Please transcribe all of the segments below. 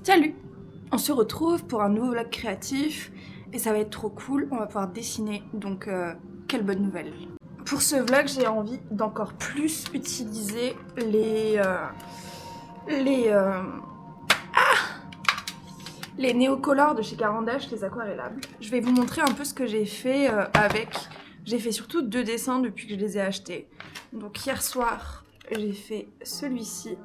Salut! On se retrouve pour un nouveau vlog créatif et ça va être trop cool, on va pouvoir dessiner, donc quelle bonne nouvelle! Pour ce vlog, j'ai envie d'encore plus utiliser les néocolores de chez Carandache, les aquarellables. Je vais vous montrer un peu ce que j'ai fait avec. J'ai fait surtout 2 dessins depuis que je les ai achetés. Donc hier soir, j'ai fait celui-ci.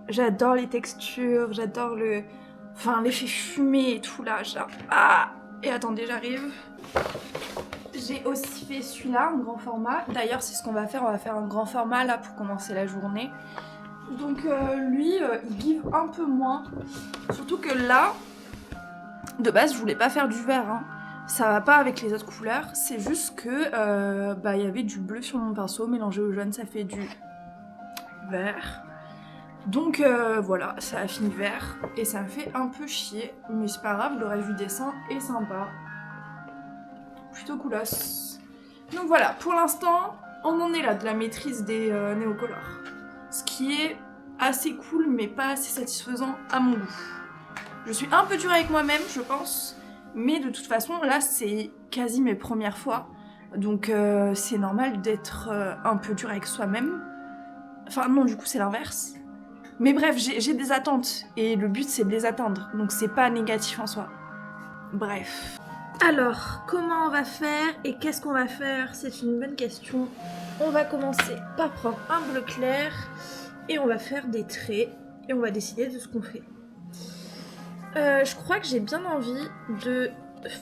J'adore les textures, j'adore l'effet fumé et tout là. Et attendez, j'arrive. J'ai aussi fait celui-là, en grand format. D'ailleurs, c'est ce qu'on va faire un grand format là pour commencer la journée. Donc lui, il give un peu moins. Surtout que là, de base, je voulais pas faire du vert. Hein. Ça va pas avec les autres couleurs. C'est juste que il y avait du bleu sur mon pinceau mélangé au jaune, ça fait du vert. Donc voilà, ça a fini vert et ça me fait un peu chier, mais c'est pas grave, le reste du dessin est sympa. Plutôt coolos. Donc voilà, pour l'instant, on en est là de la maîtrise des néocolores. Ce qui est assez cool, mais pas assez satisfaisant à mon goût. Je suis un peu dure avec moi-même, je pense, mais de toute façon, là, c'est quasi mes premières fois. Donc c'est normal d'être un peu dur avec soi-même. Enfin non, du coup, c'est l'inverse. Mais bref, j'ai des attentes et le but c'est de les atteindre, donc c'est pas négatif en soi. Bref. Alors, comment on va faire et qu'est-ce qu'on va faire? C'est une bonne question. On va commencer par prendre un bleu clair et on va faire des traits et on va décider de ce qu'on fait. Je crois que j'ai bien envie de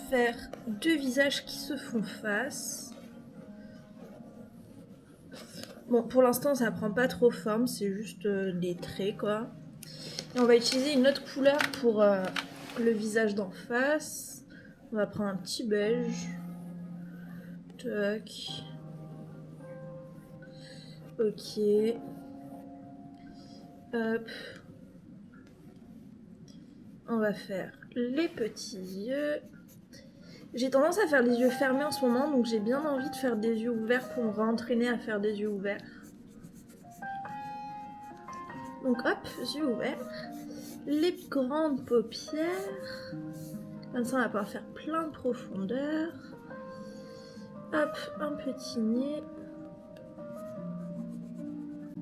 faire 2 visages qui se font face. Bon, pour l'instant ça prend pas trop forme, c'est juste des traits quoi. Et on va utiliser une autre couleur pour le visage d'en face. On va prendre un petit beige. Tac. Ok. Hop. On va faire les petits yeux. J'ai tendance à faire les yeux fermés en ce moment, donc j'ai bien envie de faire des yeux ouverts pour me réentraîner à faire des yeux ouverts. Donc hop, yeux ouverts. Les grandes paupières. Comme ça, on va pouvoir faire plein de profondeur. Hop, un petit nez.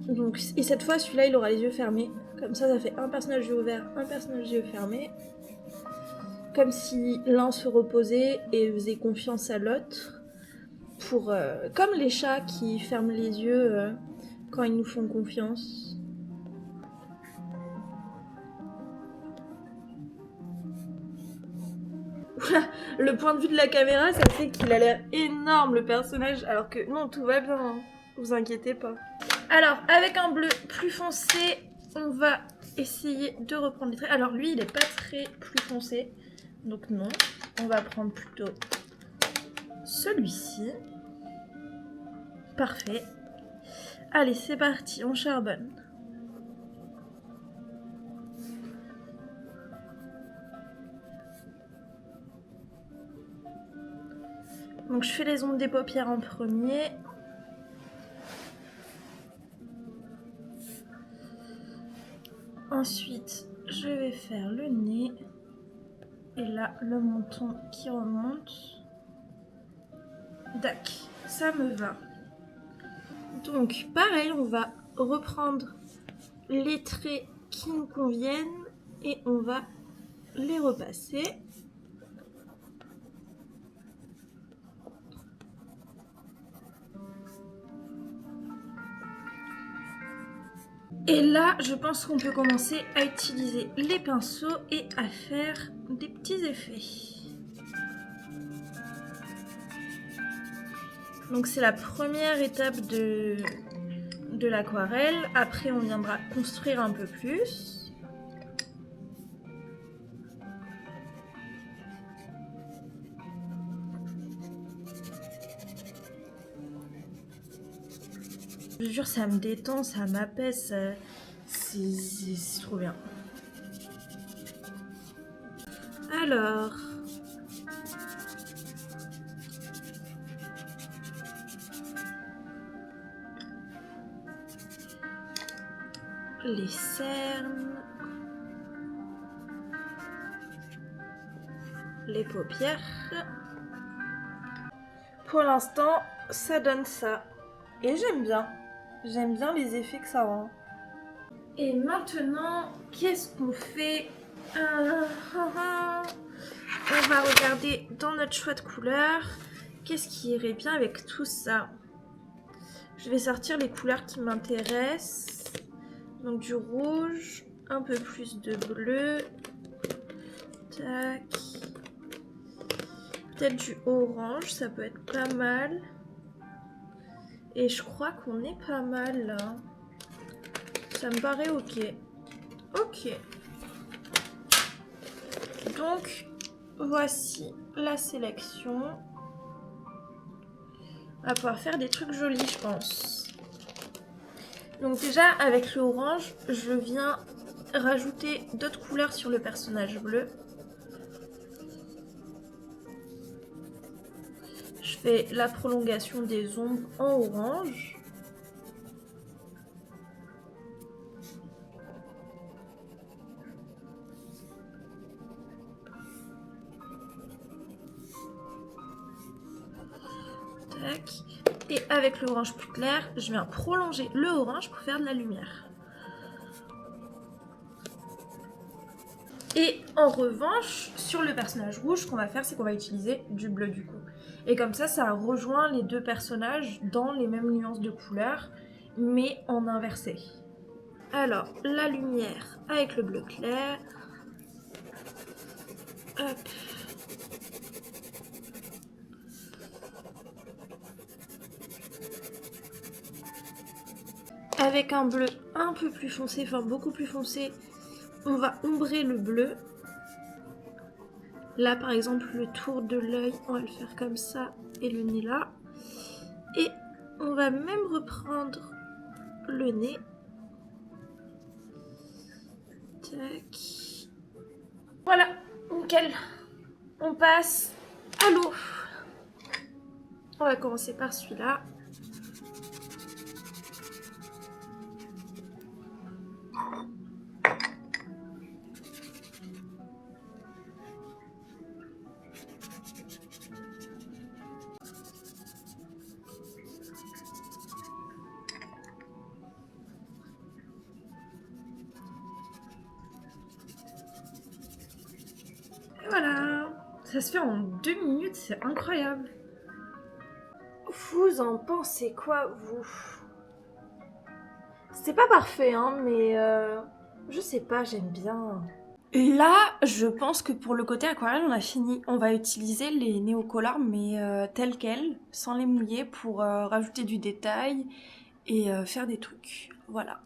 Donc, et cette fois, celui-là, il aura les yeux fermés. Comme ça fait un personnage yeux ouverts, un personnage yeux fermés. Comme si l'un se reposait et faisait confiance à l'autre. Pour comme les chats qui ferment les yeux quand ils nous font confiance. Le point de vue de la caméra, ça fait qu'il a l'air énorme le personnage, alors que non, tout va bien, hein. Vous inquiétez pas. Alors, avec un bleu plus foncé, on va essayer de reprendre les traits. Alors lui, il est pas très plus foncé, donc non. On va prendre plutôt celui-ci. Parfait. Allez, c'est parti, on charbonne. Donc je fais les ombres des paupières en premier. Ensuite, je vais faire le nez. Et là, le menton qui remonte. Dac, ça me va. Donc, pareil, on va reprendre les traits qui nous conviennent et on va les repasser. Et là, je pense qu'on peut commencer à utiliser les pinceaux et à faire des petits effets. Donc c'est la première étape de l'aquarelle. Après, on viendra construire un peu plus. Je jure, ça me détend, ça m'apaise, c'est trop bien. Alors... les cernes... les paupières. Pour l'instant, ça donne ça. Et j'aime bien. J'aime bien les effets que ça rend. Et maintenant, qu'est-ce qu'on fait? On va regarder dans notre choix de couleurs. Qu'est-ce qui irait bien avec tout ça? Je vais sortir les couleurs qui m'intéressent. Donc du rouge, un peu plus de bleu. Tac. Peut-être du orange, ça peut être pas mal. Et je crois qu'on est pas mal là. Ça me paraît ok. Ok. Donc, voici la sélection. On va pouvoir faire des trucs jolis, je pense. Donc déjà, avec le orange, je viens rajouter d'autres couleurs sur le personnage bleu. Je fais la prolongation des ombres en orange. Tac. Et avec l'orange plus clair, je viens prolonger le orange pour faire de la lumière. Et en revanche, sur le personnage rouge, ce qu'on va faire, c'est qu'on va utiliser du bleu du coup. Et comme ça rejoint les deux personnages dans les mêmes nuances de couleurs, mais en inversé. Alors, la lumière avec le bleu clair. Hop. Avec un bleu un peu plus foncé, enfin beaucoup plus foncé, on va ombrer le bleu. Là par exemple le tour de l'œil, on va le faire comme ça et le nez là. Et on va même reprendre le nez. Tac. Voilà, nickel. On passe à l'eau. On va commencer par celui-là. Voilà, ça se fait en 2 minutes, c'est incroyable. Vous en pensez quoi, vous? C'est pas parfait, hein, mais je sais pas, j'aime bien. Là, je pense que pour le côté aquarelle, on a fini. On va utiliser les néocolores, mais tels quels, sans les mouiller, pour rajouter du détail et faire des trucs. Voilà.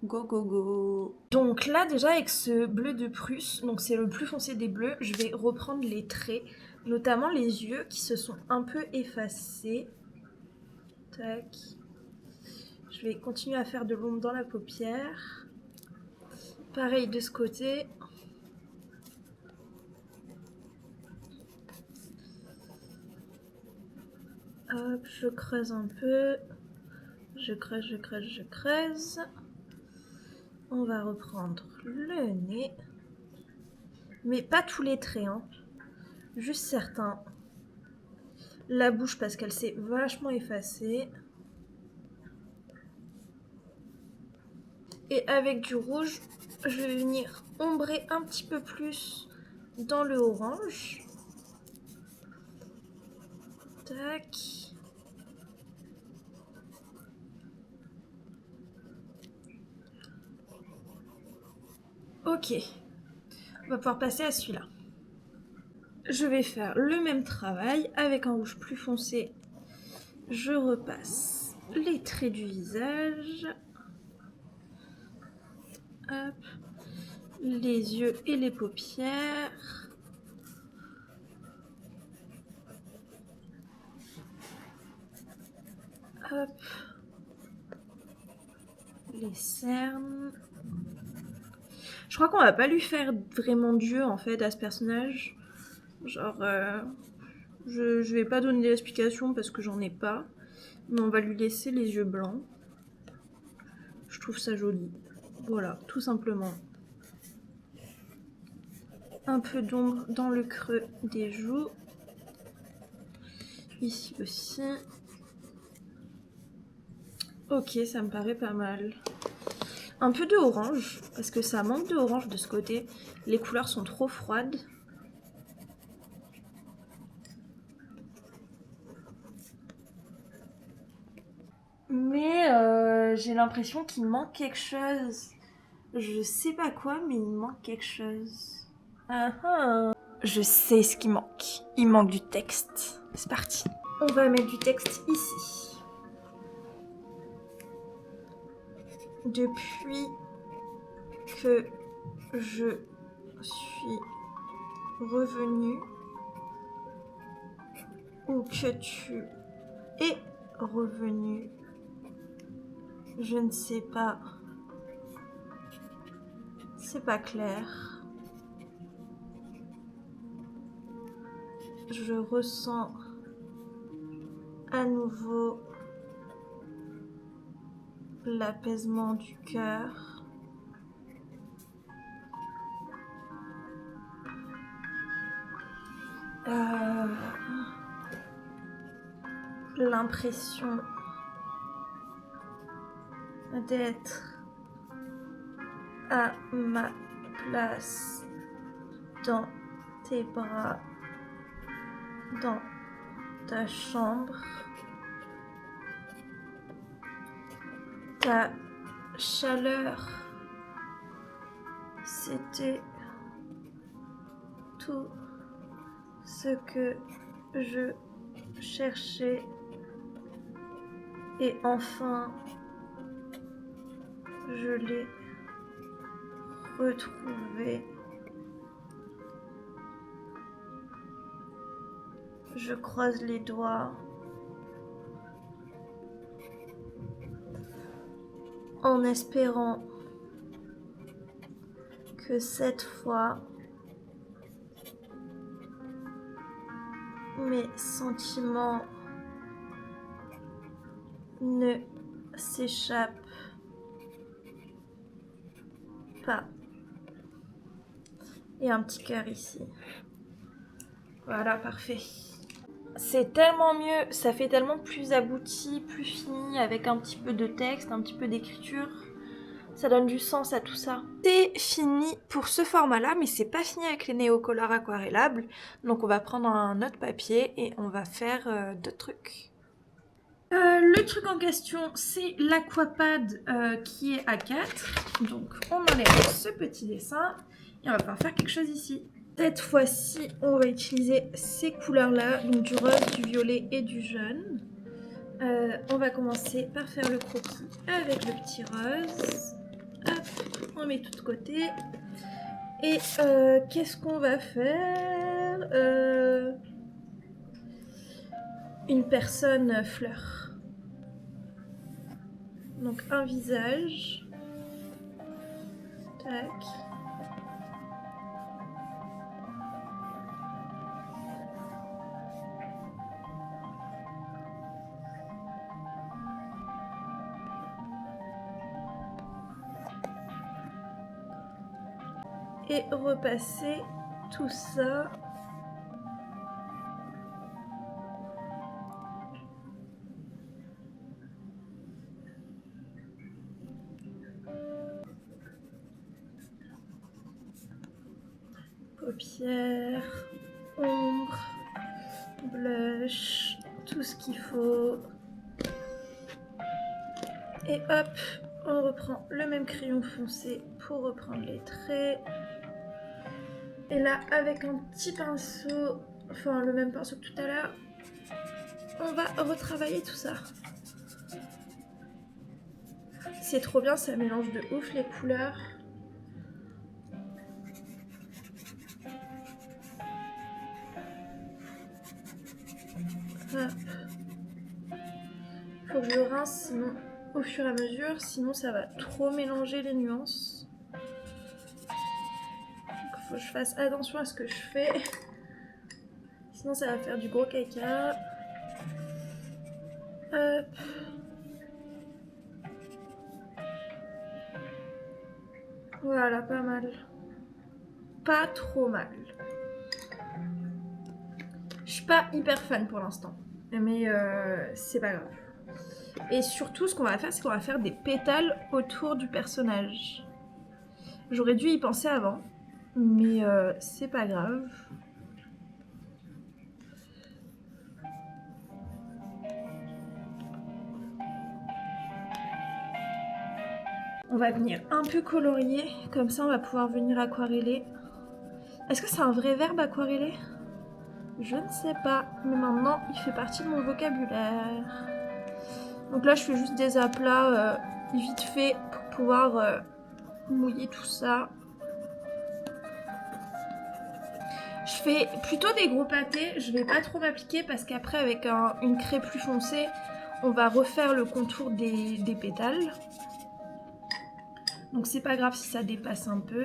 Go, go, go. Donc là, déjà, avec ce bleu de Prusse, donc c'est le plus foncé des bleus, je vais reprendre les traits, notamment les yeux qui se sont un peu effacés. Tac. Je vais continuer à faire de l'ombre dans la paupière. Pareil de ce côté. Hop, je creuse un peu. Je creuse, je creuse, je creuse. On va reprendre le nez. Mais pas tous les traits, hein. Juste certains. La bouche parce qu'elle s'est vachement effacée. Et avec du rouge, je vais venir ombrer un petit peu plus dans le orange. Tac. Ok. On va pouvoir passer à celui-là. Je vais faire le même travail avec un rouge plus foncé. Je repasse les traits du visage. Hop. Les yeux et les paupières. Hop. Les cernes. Je crois qu'on va pas lui faire vraiment d'yeux en fait à ce personnage. Genre, je vais pas donner d'explication parce que j'en ai pas. Mais on va lui laisser les yeux blancs. Je trouve ça joli. Voilà, tout simplement. un peu d'ombre dans le creux des joues. Ici aussi. Ok, ça me paraît pas mal. Un peu de orange, parce que ça manque de orange de ce côté. Les couleurs sont trop froides. Mais j'ai l'impression qu'il manque quelque chose. Je sais pas quoi, mais il manque quelque chose. Ah ah. Je sais ce qui manque. Il manque du texte. C'est parti. On va mettre du texte ici. Depuis que je suis revenue, ou que tu es revenu, je ne sais pas. C'est pas clair. Je ressens à nouveau l'apaisement du cœur. L'impression d'être à ma place dans tes bras, dans ta chambre. Ta chaleur, c'était tout ce que je cherchais. Et enfin, je l'ai retrouvé. Je croise les doigts en espérant que cette fois, mes sentiments ne s'échappent pas. Et un petit cœur ici. Voilà, parfait. C'est tellement mieux, ça fait tellement plus abouti, plus fini, avec un petit peu de texte, un petit peu d'écriture. Ça donne du sens à tout ça. C'est fini pour ce format-là, mais c'est pas fini avec les néocolores aquarellables. Donc on va prendre un autre papier et on va faire d'autres trucs. Le truc en question, c'est l'aquapad qui est A4. Donc on enlève ce petit dessin et on va pouvoir faire quelque chose ici. Cette fois-ci, on va utiliser ces couleurs-là, donc du rose, du violet et du jaune. On va commencer par faire le croquis avec le petit rose. Hop, on met tout de côté. Et qu'est-ce qu'on va faire une personne fleur. Donc un visage. Tac. Et repasser tout ça paupières, ombre, blush, tout ce qu'il faut. Et hop, on reprend le même crayon foncé pour reprendre les traits. Et là, avec un petit pinceau, enfin le même pinceau que tout à l'heure, on va retravailler tout ça. C'est trop bien, ça mélange de ouf les couleurs. Hop. Faut que je rince sinon, au fur et à mesure, sinon ça va trop mélanger les nuances. Donc faut que je fasse attention à ce que je fais. Sinon ça va faire du gros caca. Hop. Voilà, pas mal. pas trop mal. Je suis pas hyper fan pour l'instant, mais c'est pas grave. Et surtout, ce qu'on va faire, c'est qu'on va faire des pétales autour du personnage. J'aurais dû y penser avant, mais c'est pas grave. On va venir un peu colorier, comme ça on va pouvoir venir aquareller. Est-ce que c'est un vrai verbe aquareller? Je ne sais pas, mais maintenant il fait partie de mon vocabulaire. Donc là je fais juste des aplats vite fait pour pouvoir mouiller tout ça. Je fais plutôt des gros pâtés, je vais pas trop m'appliquer parce qu'après avec une craie plus foncée, on va refaire le contour des pétales. Donc c'est pas grave si ça dépasse un peu.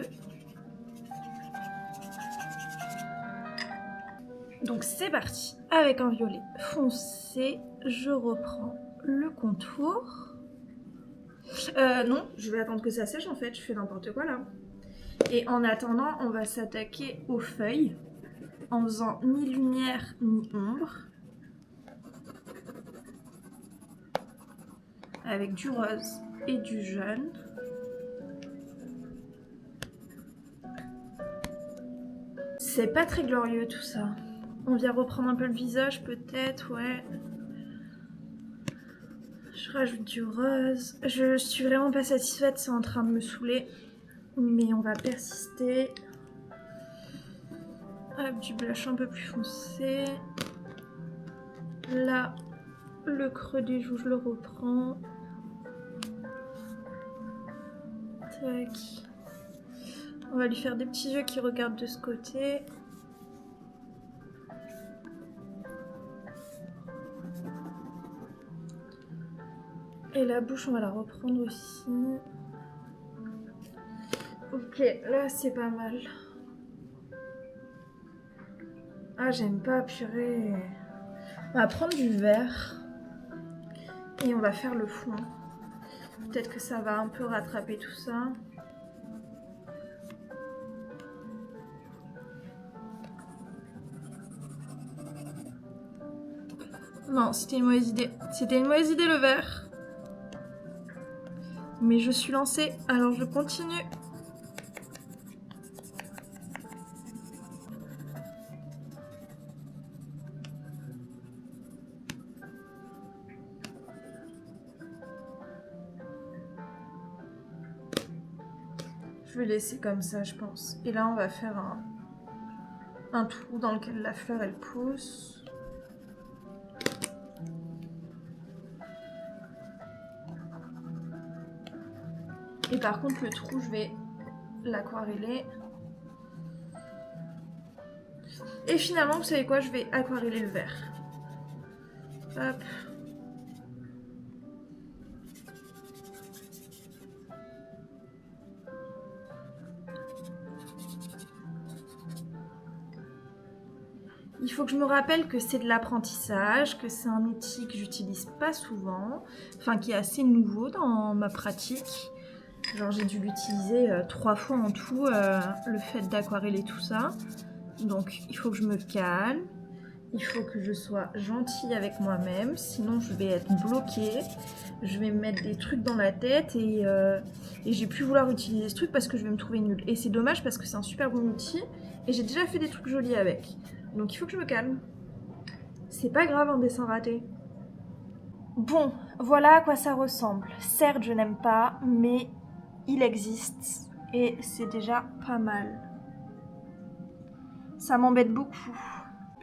Donc c'est parti. Avec un violet foncé, je reprends le contour. Non, je vais attendre que ça sèche en fait, je fais n'importe quoi là. Et en attendant, on va s'attaquer aux feuilles en faisant ni lumière ni ombre. Avec du rose et du jaune. C'est pas très glorieux tout ça. On vient reprendre un peu le visage peut-être, ouais. Je rajoute du rose. Je suis vraiment pas satisfaite, c'est en train de me saouler. Mais on va persister. Hop, du blush un peu plus foncé. Là, le creux des joues, je le reprends. Tac. On va lui faire des petits yeux qui regardent de ce côté. Et la bouche, on va la reprendre aussi. Ok, là c'est pas mal. Ah, j'aime pas, purée. On va prendre du vert. Et on va faire le fond. Peut-être que ça va un peu rattraper tout ça. Non, c'était une mauvaise idée. C'était une mauvaise idée le vert. Mais je suis lancée, alors je continue. Je vais laisser comme ça, je pense. Et là, on va faire un trou dans lequel la fleur, elle pousse. Et par contre, le trou, je vais l'aquareller. Et finalement, vous savez quoi? Je vais aquareller le vert. Hop. Il faut que je me rappelle que c'est de l'apprentissage, que c'est un outil que j'utilise pas souvent, enfin qui est assez nouveau dans ma pratique. Genre j'ai dû l'utiliser 3 fois en tout, le fait d'aquareller tout ça. Donc il faut que je me calme, il faut que je sois gentille avec moi-même, sinon je vais être bloquée. Je vais me mettre des trucs dans la tête et je vais plus vouloir utiliser ce truc parce que je vais me trouver nulle. Et c'est dommage parce que c'est un super bon outil et j'ai déjà fait des trucs jolis avec. Donc il faut que je me calme. C'est pas grave un dessin raté. Bon, voilà à quoi ça ressemble. Certes, je n'aime pas, mais il existe et c'est déjà pas mal. Ça m'embête beaucoup.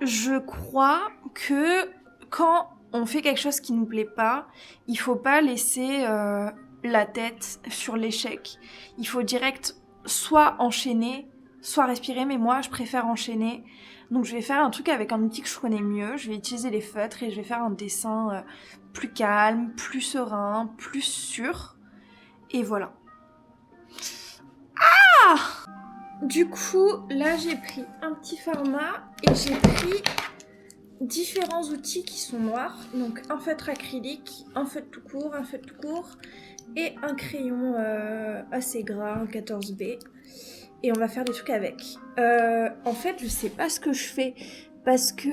Je crois que quand on fait quelque chose qui nous plaît pas, il faut pas laisser la tête sur l'échec. Il faut direct soit enchaîner, soit respirer, mais moi je préfère enchaîner. Donc je vais faire un truc avec un outil que je connais mieux, je vais utiliser les feutres et je vais faire un dessin plus calme, plus serein, plus sûr. Et voilà. Ah! Du coup, là j'ai pris un petit format et j'ai pris différents outils qui sont noirs. Donc un feutre acrylique, un feutre tout court et un crayon assez gras, un 14B. et on va faire des trucs avec. En fait, je sais pas ce que je fais parce que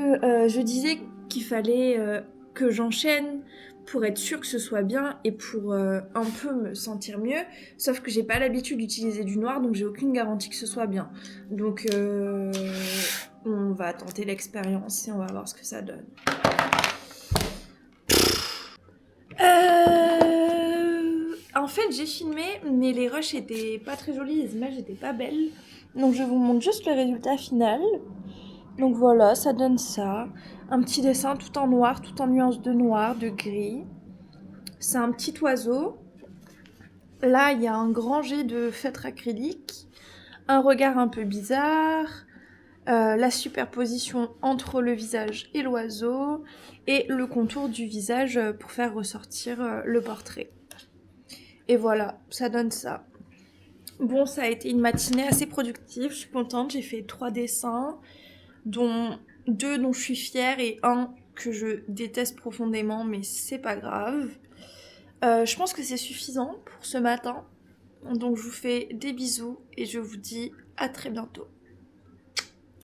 je disais qu'il fallait que j'enchaîne pour être sûre que ce soit bien et pour un peu me sentir mieux. Sauf que j'ai pas l'habitude d'utiliser du noir, donc j'ai aucune garantie que ce soit bien. Donc on va tenter l'expérience et on va voir ce que ça donne. En fait, j'ai filmé, mais les rushs étaient pas très jolis, les images étaient pas belles. Donc je vous montre juste le résultat final. Donc voilà, ça donne ça. Un petit dessin tout en noir, tout en nuances de noir, de gris. C'est un petit oiseau. Là, il y a un grand jet de feutre acrylique. Un regard un peu bizarre. La superposition entre le visage et l'oiseau. Et le contour du visage pour faire ressortir le portrait. Et voilà, ça donne ça. Bon, ça a été une matinée assez productive, je suis contente, j'ai fait 3 dessins, dont 2 dont je suis fière et un que je déteste profondément, mais c'est pas grave. Je pense que c'est suffisant pour ce matin, donc je vous fais des bisous et je vous dis à très bientôt.